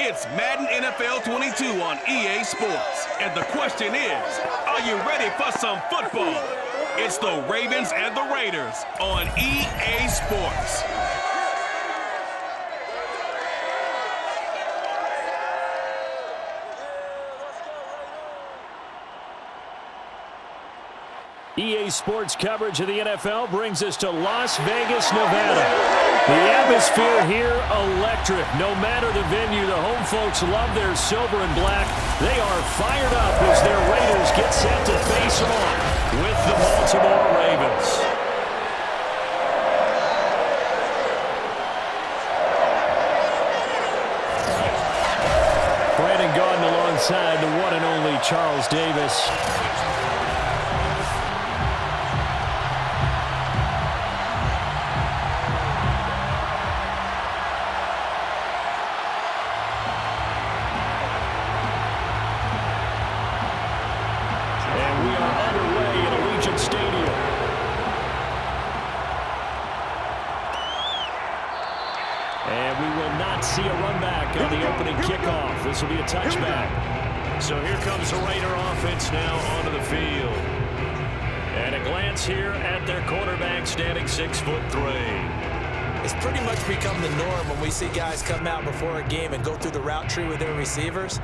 It's Madden NFL 22 on EA Sports. And the question is, are you ready for some football? It's the Ravens and the Raiders on EA Sports. EA Sports coverage of the NFL brings us to Las Vegas, Nevada. The atmosphere here, electric. No matter the venue, the home folks love their silver and black. They are fired up as their Raiders get set to face off with the Baltimore Ravens. Brandon Gannon alongside the one and only Charles Davis. See a run back on the opening kickoff. This will be a touchback. So here comes the Raider offense now onto the field. And a glance here at their quarterback standing 6'3". It's pretty much become the norm when we see guys come out before a game and go through the route tree with their receivers.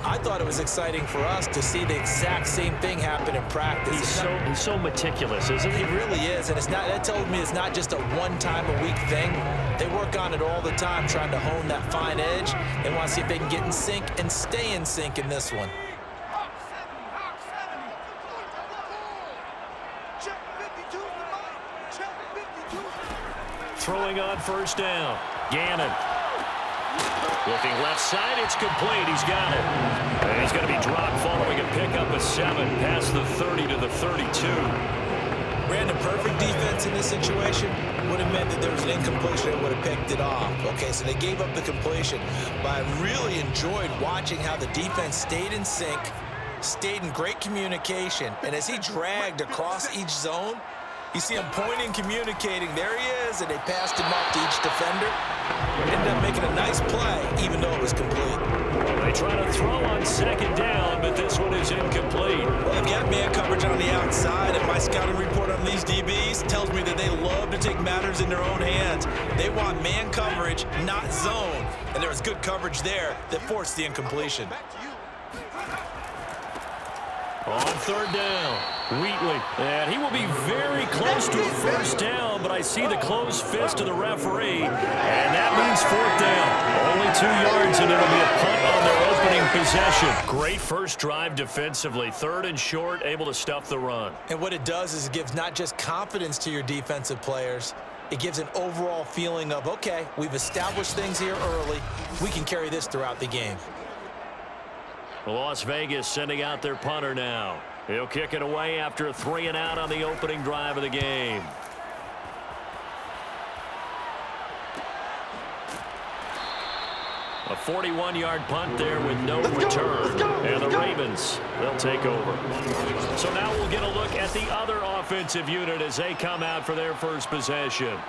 I thought it was exciting for us to see the exact same thing happen in practice. He's so meticulous, isn't he? He really is, and that told me it's not just a one-time-a-week thing. They work on it all the time, trying to hone that fine edge. They want to see if they can get in sync and stay in sync in this one. Throwing on first down. Gannon. Looking left side, it's complete. He's got it. And he's going to be dropped following a pickup of 7 past the 30 to the 32. Brandon, perfect defense in this situation would have meant that there was an incompletion and would have picked it off. Okay, so they gave up the completion. But I really enjoyed watching how the defense stayed in sync, stayed in great communication, and as he dragged across each zone, you see him pointing, communicating. There he is, and they passed him off to each defender. Ended up making a nice play, even though it was complete. They try to throw on second down, but this one is incomplete. Well, they've got man coverage on the outside, and my scouting report on these DBs tells me that they love to take matters in their own hands. They want man coverage, not zone. And there was good coverage there that forced the incompletion. On third down, Wheatley. And he will be very close to a first down, but I see the closed fist of the referee, and that means fourth down. Only 2 yards, and it'll be a punt on their opening possession. Great first drive defensively. Third and short, able to stuff the run. And what it does is it gives not just confidence to your defensive players, it gives an overall feeling of, okay, we've established things here early. We can carry this throughout the game. Las Vegas sending out their punter now. He'll kick it away after a 3 and out on the opening drive of the game. A 41-yard punt there with no return. And the Ravens, they'll take over. So now we'll get a look at the other offensive unit as they come out for their first possession.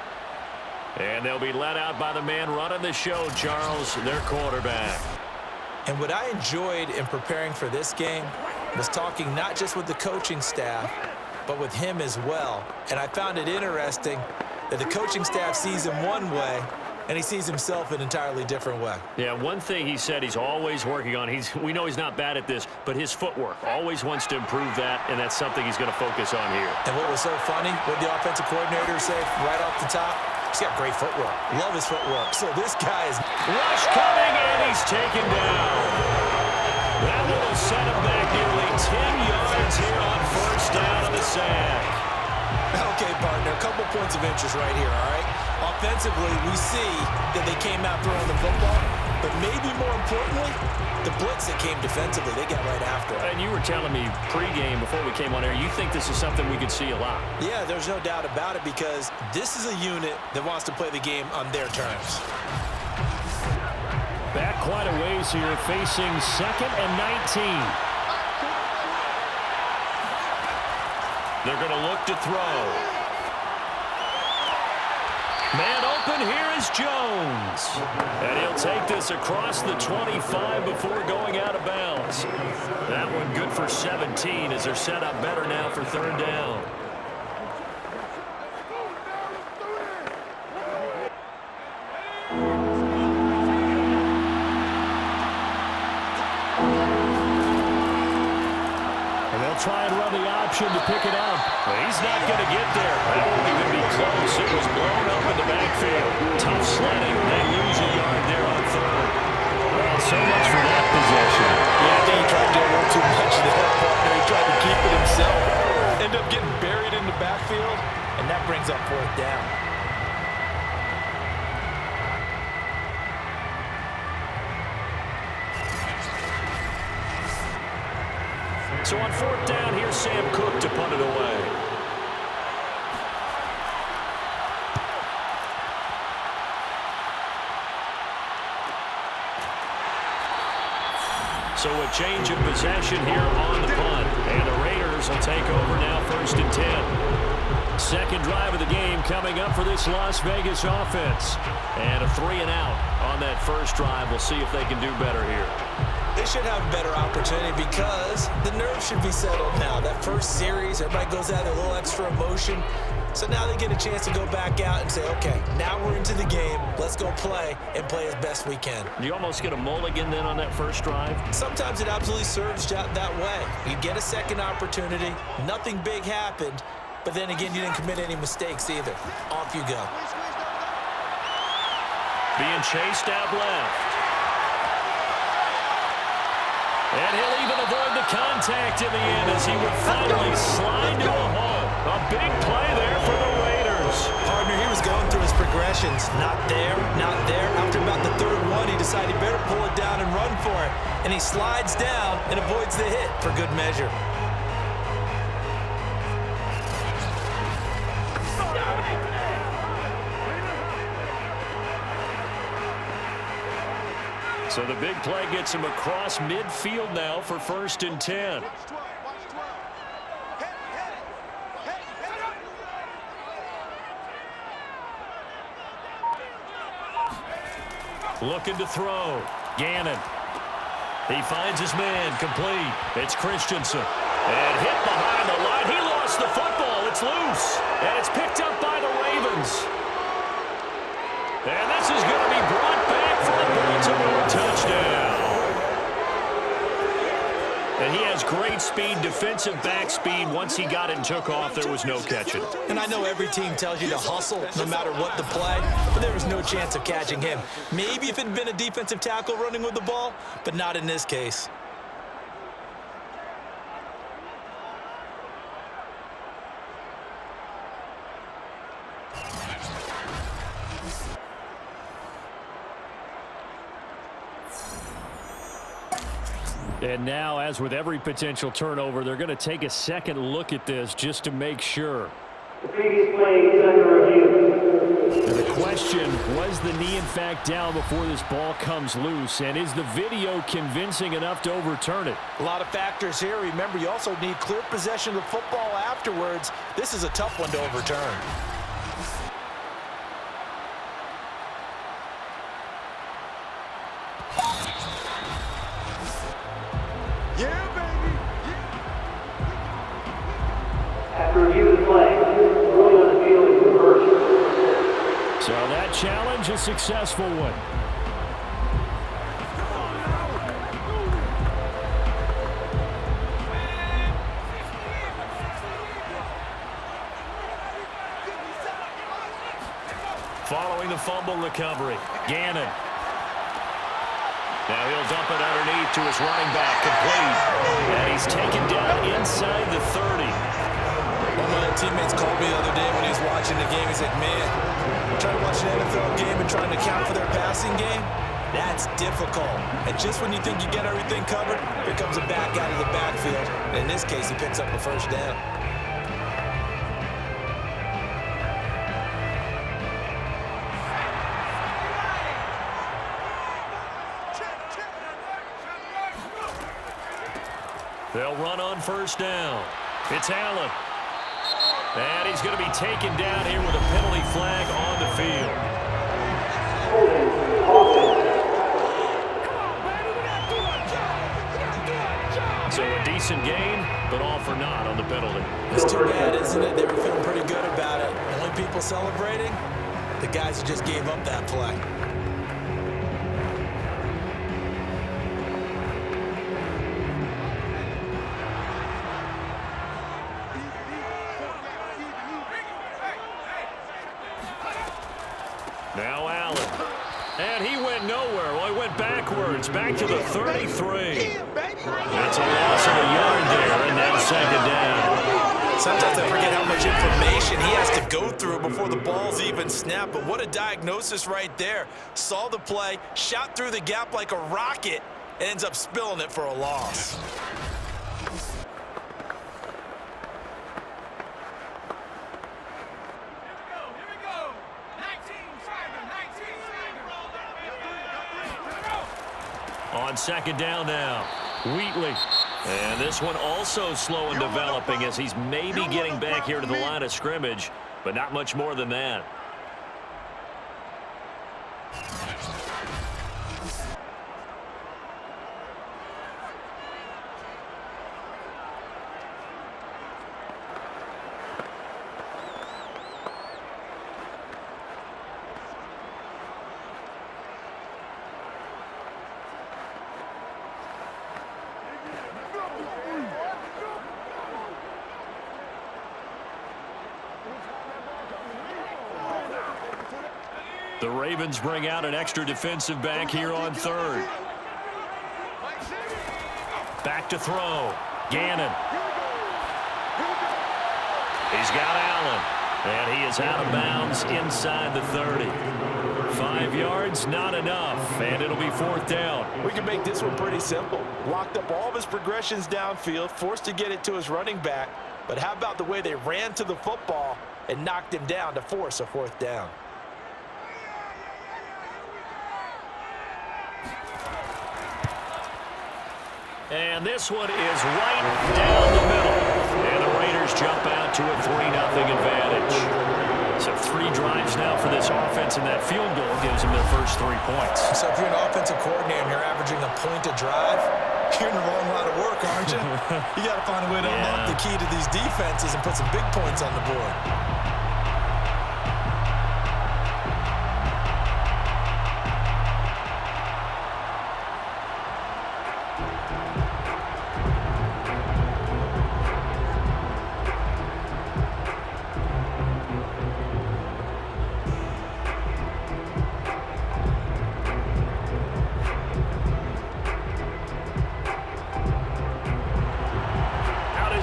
And they'll be led out by the man running the show, Charles, their quarterback. And what I enjoyed in preparing for this game was talking not just with the coaching staff, but with him as well. And I found it interesting that the coaching staff sees him one way, and he sees himself an entirely different way. Yeah, one thing he said he's always working on, we know he's not bad at this, but his footwork, always wants to improve that, and that's something he's going to focus on here. And what was so funny, what the offensive coordinator said right off the top, he's got great footwork. Love his footwork. So this guy is... Rush coming, and he's taken down. That will set him back nearly 10 yards here on first down of the sack. Okay, partner, a couple points of interest right here, all right? Offensively, we see that they came out throwing the football, but maybe more importantly, the blitz that came defensively, they got right after it. And you were telling me pregame before we came on air, you think this is something we could see a lot. Yeah, there's no doubt about it because this is a unit that wants to play the game on their terms. Back quite a ways here, facing 2nd and 19. They're going to look to throw. Man open, here is Jones. Raiders. And he'll take this across the 25 before going out of bounds. That one good for 17 as they're set up better now for third down. Try and run the option to pick it up. He's not going to get there. That won't even be close. It was blown up in the backfield. Tough sledding. They lose a yard there on third. Well, so much for that possession. Yeah, I think he tried to do a little too much of that partner. He tried to keep it himself. End up getting buried in the backfield, and that brings up fourth down. So on fourth down, here's Sam Cook to punt it away. So a change of possession here on the punt. And the Raiders will take over now, 1st and 10. Second drive of the game coming up for this Las Vegas offense. And a 3 and out on that first drive. We'll see if they can do better here. They should have a better opportunity because the nerves should be settled now. That first series, everybody goes out with a little extra emotion. So now they get a chance to go back out and say, okay, now we're into the game. Let's go play and play as best we can. You almost get a mulligan then on that first drive? Sometimes it absolutely serves that way. You get a second opportunity. Nothing big happened. But then again, you didn't commit any mistakes either. Off you go. Being chased out left. And he'll even avoid the contact in the end as he would finally slide to a hole. A big play there for the Raiders. Partner, he was going through his progressions. Not there, not there. After about the third one, he decided he better pull it down and run for it. And he slides down and avoids the hit for good measure. So the big play gets him across midfield now for 1st and 10. Looking to throw. Gannon. He finds his man complete. It's Christensen. And hit behind the line. He lost the football. It's loose. And it's picked up by the Ravens. And this is going to be brought back for the Baltimore touchdown. And he has great speed, defensive back speed. Once he got it and took off, there was no catching. And I know every team tells you to hustle no matter what the play, but there was no chance of catching him. Maybe if it had been a defensive tackle running with the ball, but not in this case. And now, as with every potential turnover, they're going to take a second look at this just to make sure. The previous play is under review. And the question, was the knee in fact down before this ball comes loose? And is the video convincing enough to overturn it? A lot of factors here. Remember, you also need clear possession of the football afterwards. This is a tough one to overturn. After review of the play, ruling on the field is reversed. So that challenge, a successful one. Following the fumble recovery, Gannon. Now he'll dump it underneath to his running back, complete. And he's taken down inside the 30. One of my teammates called me the other day when he was watching the game. He's like, man, trying to watch an NFL game and trying to account for their passing game, that's difficult. And just when you think you get everything covered, here comes a back out of the backfield. And in this case, he picks up a first down. They'll run on first down. It's Allen. And he's going to be taken down here with a penalty flag on the field. wasn't it? They were feeling pretty good about it. The only people celebrating? The guys who just gave up that play. Now Allen. And he went nowhere. Well, he went backwards. Back to the 33. It's a loss of a yard there, and now second down. Sometimes I forget how much information he has to go through before the ball's even snapped. But what a diagnosis right there. Saw the play, shot through the gap like a rocket, and ends up spilling it for a loss. On second down now, Wheatley. And this one also slow in developing as he's maybe getting back here to the line of scrimmage, but not much more than that. The Ravens bring out an extra defensive back here on third. Back to throw. Gannon. He's got Allen. And he is out of bounds inside the 30. 5 yards, not enough. And it'll be fourth down. We can make this one pretty simple. Locked up all of his progressions downfield, forced to get it to his running back. But how about the way they ran to the football and knocked him down to force a fourth down? And this one is right down the middle. And the Raiders jump out to a 3-0 advantage. So 3 drives now for this offense, and that field goal gives them their first 3 points. So if you're an offensive coordinator and you're averaging a point a drive, you're in the wrong line of work, aren't you? You got to find a way to unlock the key to these defenses and put some big points on the board.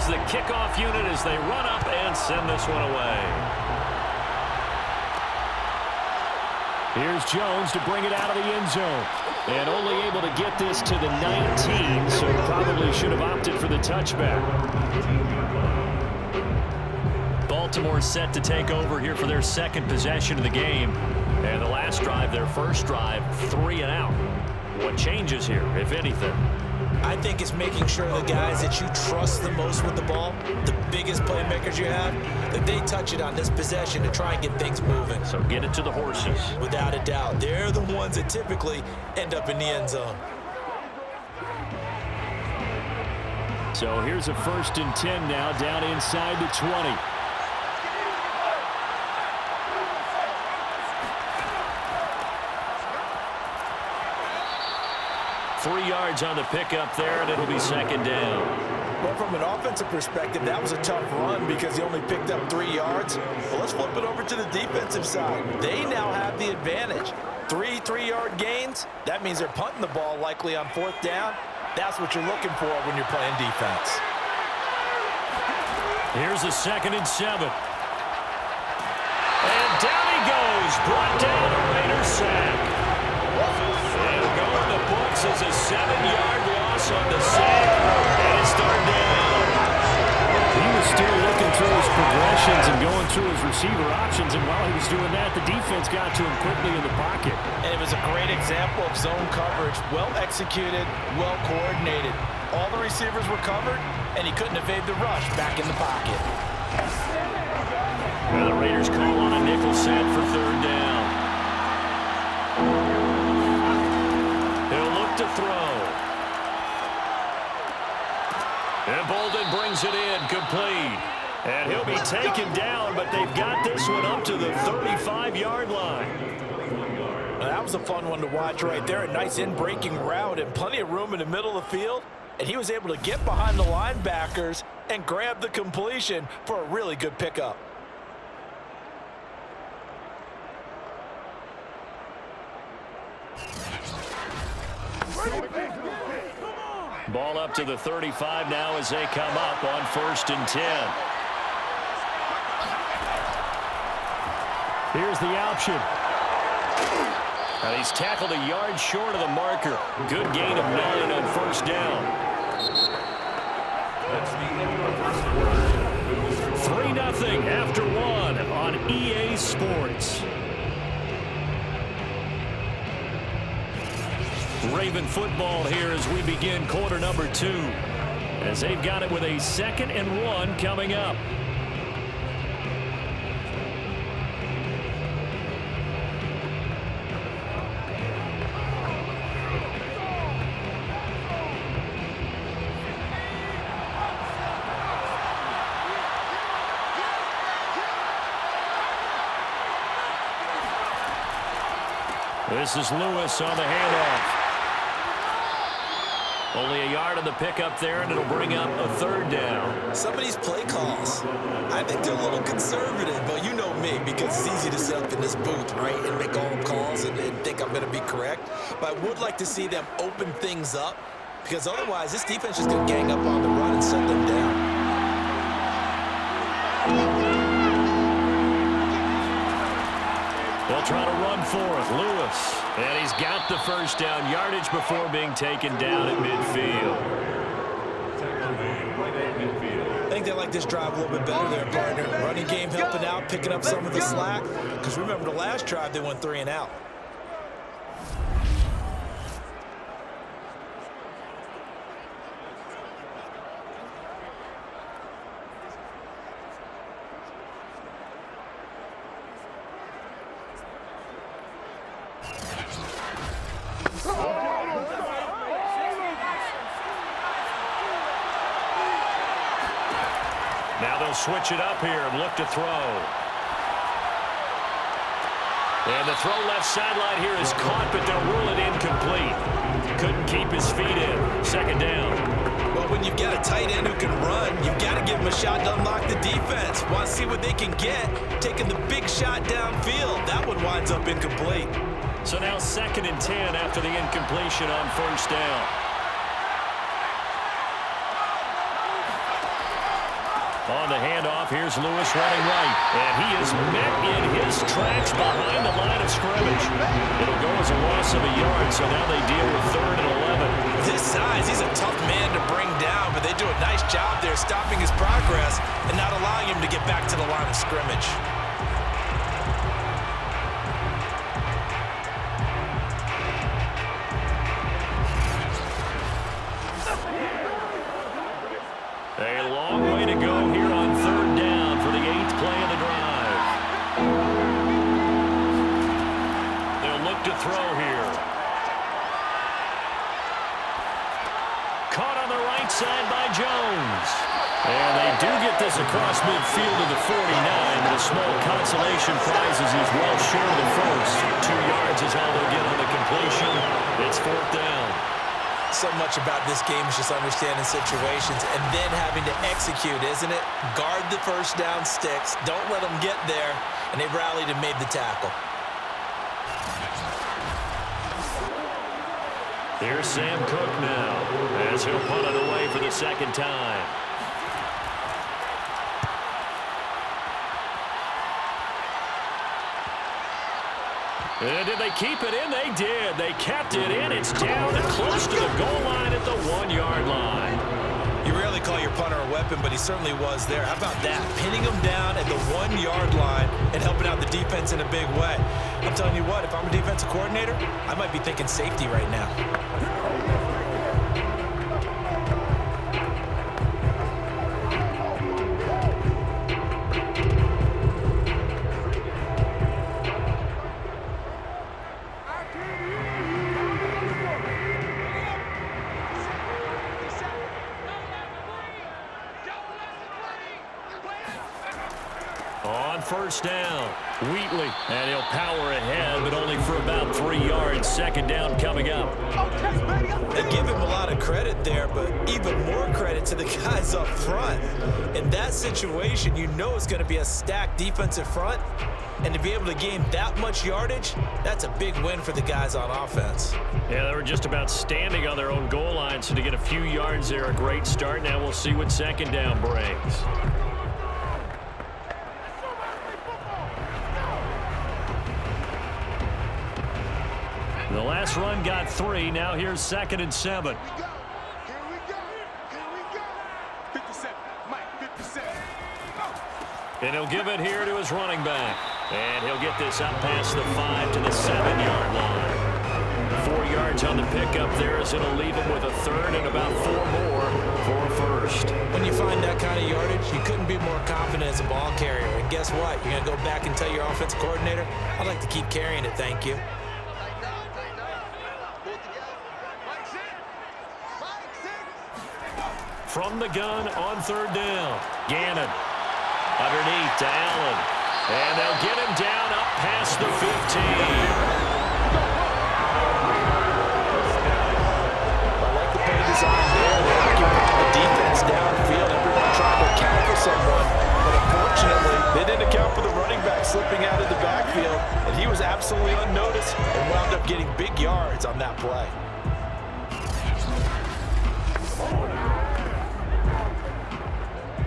The kickoff unit as they run up and send this one away. Here's Jones to bring it out of the end zone. And only able to get this to the 19, so probably should have opted for the touchback. Baltimore set to take over here for their second possession of the game. And the last drive, their first drive, 3 and out. What changes here, if anything? I think it's making sure the guys that you trust the most with the ball, the biggest playmakers you have, that they touch it on this possession to try and get things moving. So get it to the horses. Without a doubt. They're the ones that typically end up in the end zone. So here's a 1st and 10 now, down inside the 20. 3 yards on the pickup there, and it'll be second down. Well, from an offensive perspective, that was a tough run because he only picked up 3 yards. Well, let's flip it over to the defensive side. They now have the advantage. 3 3-yard gains. That means they're punting the ball likely on 4th down. That's what you're looking for when you're playing defense. Here's a 2nd and 7. And down he goes. Brought down a Raiders sack. And going the books is a 7-yard loss on the sack. And it's third down. He was still looking through his progressions and going through his receiver options. And while he was doing that, the defense got to him quickly in the pocket. And it was a great example of zone coverage. Well executed, well coordinated. All the receivers were covered, and he couldn't evade the rush back in the pocket. And the Raiders call on a nickel set for third down. He'll look to throw. And Bolden brings it in, complete. And he'll be taken down, but they've got this one up to the 35-yard line. That was a fun one to watch right there. A nice in-breaking route and plenty of room in the middle of the field. And he was able to get behind the linebackers and grab the completion for a really good pickup. Ball up to the 35 now as they come up on 1st and 10. Here's the option. And he's tackled a yard short of the marker. Good gain of 9 on 1st down. 3-0 after 1 on EA Sports. Raven football here as we begin quarter number 2. As they've got it with a 2nd and 1 coming up. This is Lewis on the handoff. Only a yard on the pickup there, and it'll bring up a 3rd down. Some of these play calls, I think they're a little conservative, but you know me, because it's easy to sit up in this booth, right, and make all the calls and think I'm going to be correct. But I would like to see them open things up, because otherwise this defense is going to gang up on the run and shut them down. They'll try to run for it. Lewis. And he's got the 1st down yardage before being taken down at midfield. I think they like this drive a little bit better there, partner. Running game helping out, picking up some of the slack. Because remember, the last drive, they went 3 and out. Now they'll switch it up here and look to throw. And the throw left sideline here is caught, but they'll rule it incomplete. Couldn't keep his feet in. 2nd down. Well, when you've got a tight end who can run, you've got to give him a shot to unlock the defense. Want to see what they can get, taking the big shot downfield. That one winds up incomplete. So now 2nd and 10 after the incompletion on 1st down. On the handoff, here's Lewis running right. And he is met in his tracks behind the line of scrimmage. It'll go as a loss of a yard, so now they deal with 3rd and 11. With his size, he's a tough man to bring down, but they do a nice job there stopping his progress and not allowing him to get back to the line of scrimmage. A long way to go here on 3rd down for the 8th play of the drive. They'll look to throw here. Caught on the right side by Jones. And they do get this across midfield to the 49, but a small consolation prize as he's well short of the 1st. 2 yards is all they'll get on the completion. It's 4th down. So much about this game is just understanding situations and then having to execute, isn't it? Guard the 1st down sticks. Don't let them get there. And they rallied and made the tackle. Here's Sam Cook now as he'll punt it away for the 2nd time. And did they keep it in? They did. They kept it in. It's down close to the goal line at the 1-yard line. You rarely call your punter a weapon, but he certainly was there. How about that? Pinning him down at the 1-yard line and helping out the defense in a big way. I'm telling you what, if I'm a defensive coordinator, I might be thinking safety right now. first down. Wheatley, and he'll power ahead, but only for about 3 yards. Second down coming up. They give him a lot of credit there, but even more credit to the guys up front. In that situation, you know it's going to be a stacked defensive front, and to be able to gain that much yardage, that's a big win for the guys on offense. Yeah, they were just about standing on their own goal line, so to get a few yards there, a great start. Now we'll see what second down brings. The last run got 3. Now here's 2nd and 7. Here we go. 57. Mike, 57. And he'll give it here to his running back. And he'll get this up past the 5 to the 7-yard line. 4 yards on the pickup there, as it'll leave him with a third and about 4 more for a first. When you find that kind of yardage, you couldn't be more confident as a ball carrier. And guess what? You're going to go back and tell your offensive coordinator, I'd like to keep carrying it, thank you. From the gun on 3rd down. Gannon underneath to Allen. And they'll get him down up past the 15. I like the play design there. They occupy the defense downfield. Everyone trying to account for someone. But unfortunately, they didn't account for the running back slipping out of the backfield. And he was absolutely unnoticed and wound up getting big yards on that play.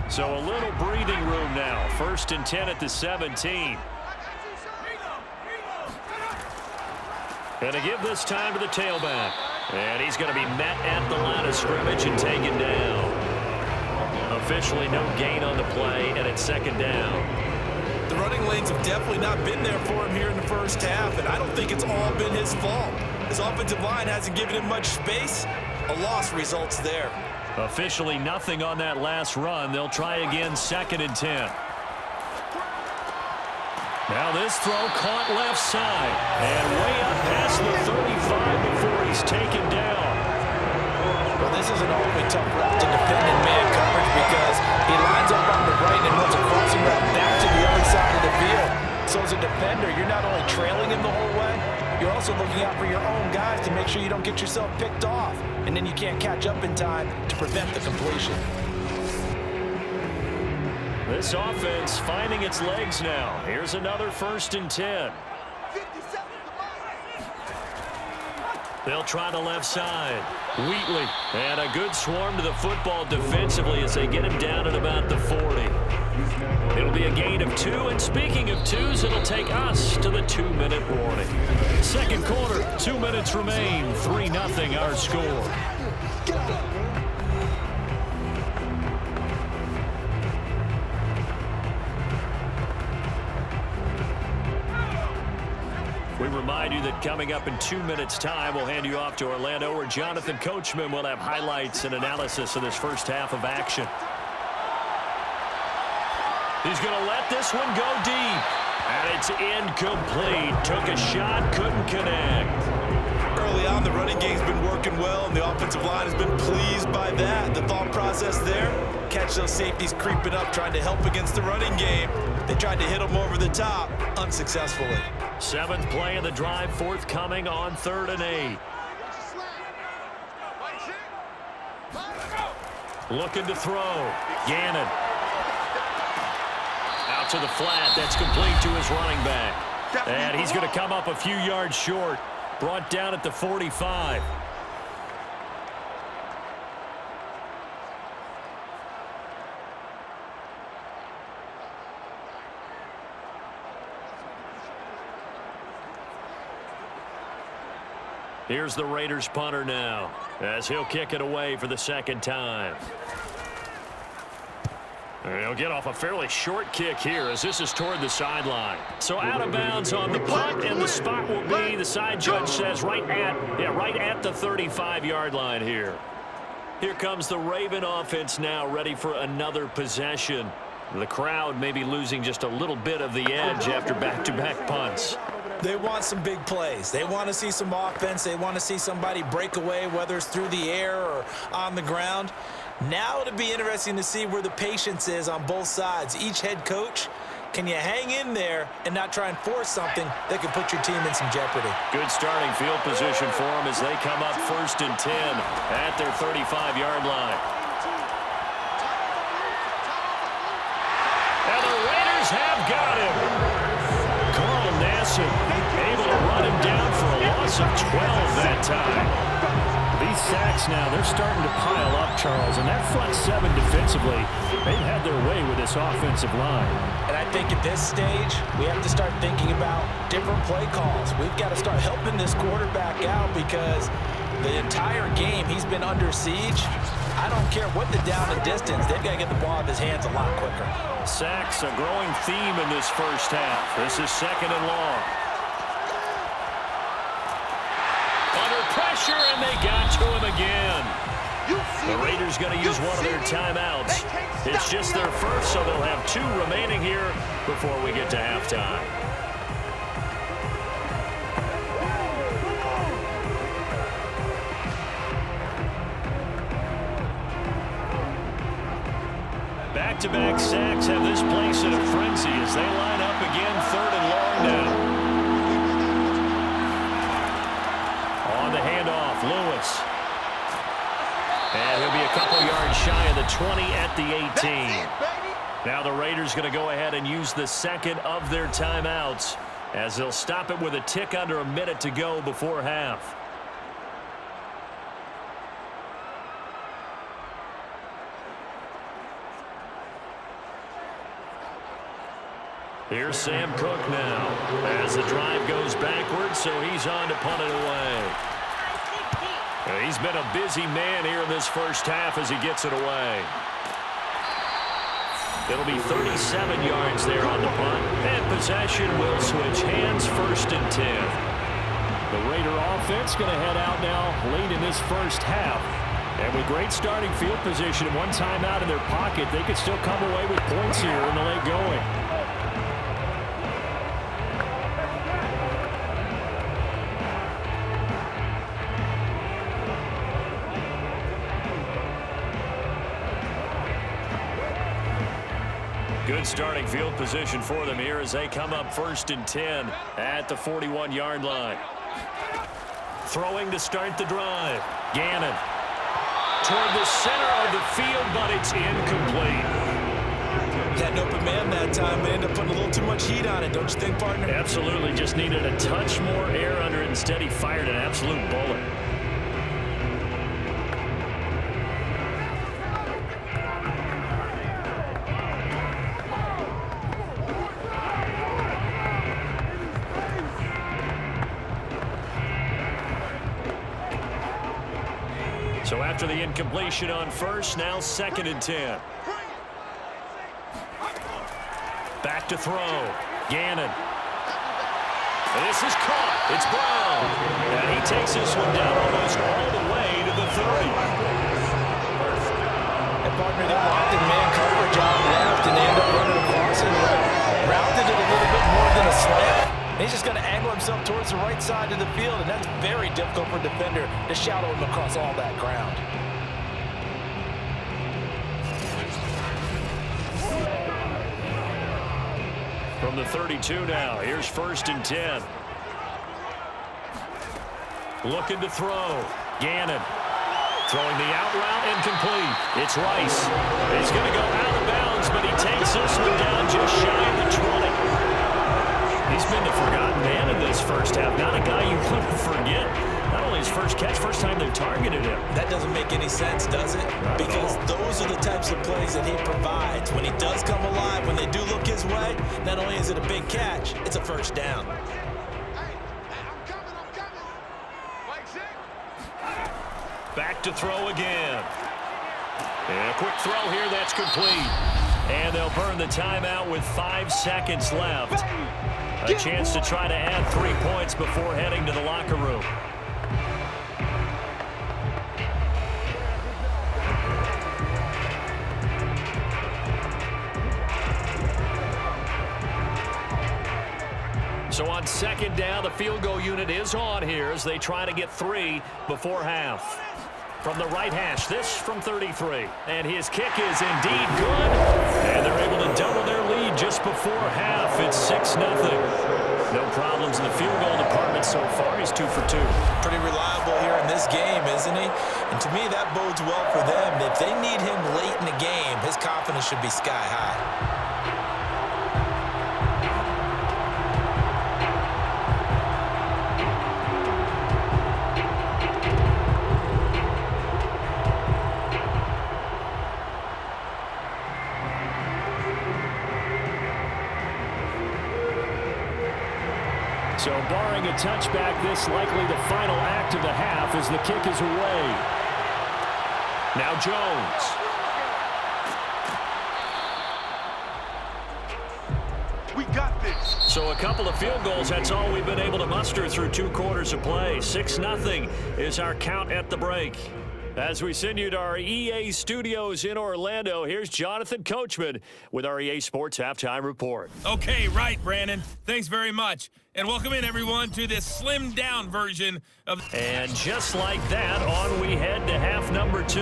So a little breathing room now. 1st and 10 at the 17. And to give this time to the tailback. And he's going to be met at the line of scrimmage and taken down. Officially no gain on the play, and it's 2nd down. The running lanes have definitely not been there for him here in the first half, and I don't think it's all been his fault. His offensive line hasn't given him much space. A loss results there. Officially nothing on that last run. They'll try again, 2nd and 10. Now this throw caught left side. And way up past the 35 before he's taken down. Well, this is an awfully tough route to defend in man coverage because he lines up on the right and runs a crossing route back to the other side of the field. So as a defender, you're not only trailing him the whole way, you're also looking out for your own guys to make sure you don't get yourself picked off. And then you can't catch up in time to prevent the completion. This offense finding its legs now. Here's another 1st and 10. They'll try the left side. Wheatley, and a good swarm to the football defensively as they get him down at about the 40. It'll be a gain of 2, and speaking of 2s, it'll take us to the 2-minute warning. 2nd quarter, 2 minutes remain, 3-0 our score. We remind you that coming up in 2 minutes' time, we'll hand you off to Orlando, where Jonathan Coachman will have highlights and analysis of this first half of action. He's going to let this one go deep. And it's incomplete. Took a shot, couldn't connect. Early on, the running game's been working well, and the offensive line has been pleased by that. The thought process there, catch those safeties creeping up, trying to help against the running game. They tried to hit them over the top, unsuccessfully. 7th play of the drive, forthcoming on 3rd and 8. Looking to throw. Gannon. Out to the flat. That's complete to his running back. And he's going to come up a few yards short. Brought down at the 45. Here's the Raiders punter now, as he'll kick it away for the 2nd time. And he'll get off a fairly short kick here as this is toward the sideline. So out of bounds on the punt, and the spot will be, the side judge says, right at the 35-yard line here. Here comes the Raven offense now, ready for another possession. The crowd may be losing just a little bit of the edge after back-to-back punts. They want some big plays. They want to see some offense. They want to see somebody break away, whether it's through the air or on the ground. Now it'll be interesting to see where the patience is on both sides. Each head coach Can you hang in there and not try and force something that could put your team in some jeopardy? Good starting field position for them as they come up 1st and 10 at their 35-yard line. And the Raiders have got him. Carl Nassib able to run him down for a loss of 12 that time. These sacks now, they're starting to pile up, Charles, and that front seven defensively, they've had their way with this offensive line. And I think at this stage, we have to start thinking about different play calls. We've got to start helping this quarterback out because the entire game he's been under siege. I don't care what the down and distance, they've got to get the ball out of his hands a lot quicker. Sacks, a growing theme in this first half. This is 2nd and long. Pressure, and they got to him again. The Raiders going to use one of their timeouts. It's just their first, so they'll have 2 remaining here before we get to halftime. Back-to-back sacks have this place in a frenzy as they line up again 3rd and long now. On the handoff, Lewis. And he'll be a couple yards shy of the 20 at the 18. Now the Raiders going to go ahead and use the 2nd of their timeouts as they'll stop it with a tick under a minute to go before half. Here's Sam Cook now as the drive goes backwards, so he's on to punt it away. He's been a busy man here in this first half as he gets it away. It'll be 37 yards there on the punt, and possession will switch hands 1st and 10. The Raider offense going to head out now late in this first half. And with great starting field position and one timeout in their pocket, they could still come away with points here in the late going. Good starting field position for them here as they come up 1st and 10 at the 41-yard line. Throwing to start the drive. Gannon toward the center of the field, but it's incomplete. Had an open man that time, but ended up putting a little too much heat on it, don't you think, partner? Absolutely. Just needed a touch more air under it. Instead, he fired an absolute bullet. So after the incompletion on first, now 2nd and 10. Back to throw. Gannon. This is caught. It's Brown. And he takes this one down almost all the way to the 30. And partner, they blocked in man coverage on left, and they end up running across it. Routed it a little bit more than a slant. He's just going to angle himself towards the right side of the field, and that's very difficult for a defender to shadow him across all that ground. From the 32 now, here's 1st and 10. Looking to throw. Gannon throwing the out route, incomplete. It's Rice. He's going to go out of bounds, but he takes this one down just shy of the 20. He's been the forgotten man in this first half. Not a guy you want to forget. Not only his first catch, first time they've targeted him. That doesn't make any sense, does it? Because those are the types of plays that he provides. When he does come alive, when they do look his way, not only is it a big catch, it's a first down. I'm coming. Like that. Back to throw again. And a quick throw here, that's complete. And they'll burn the timeout with 5 seconds left. A chance to try to add 3 points before heading to the locker room. So on 2nd down, the field goal unit is on here as they try to get 3 before half. From the right hash, this from 33. And his kick is indeed good. And they're able to double their lead just before half. It's 6-0. No problems in the field goal department so far. He's 2 for 2. Pretty reliable here in this game, isn't he? And to me, that bodes well for them. If they need him late in the game, his confidence should be sky high. So barring a touchback, this likely the final act of the half as the kick is away. Now Jones. We got this. So a couple of field goals, that's all we've been able to muster through 2 quarters of play. 6-0 is our count at the break. As we send you to our EA studios in Orlando, here's Jonathan Coachman with our EA Sports Halftime Report. Okay, right, Brandon. Thanks very much. And welcome in, everyone, to this slimmed-down version of... And just like that, on we head to half number 2.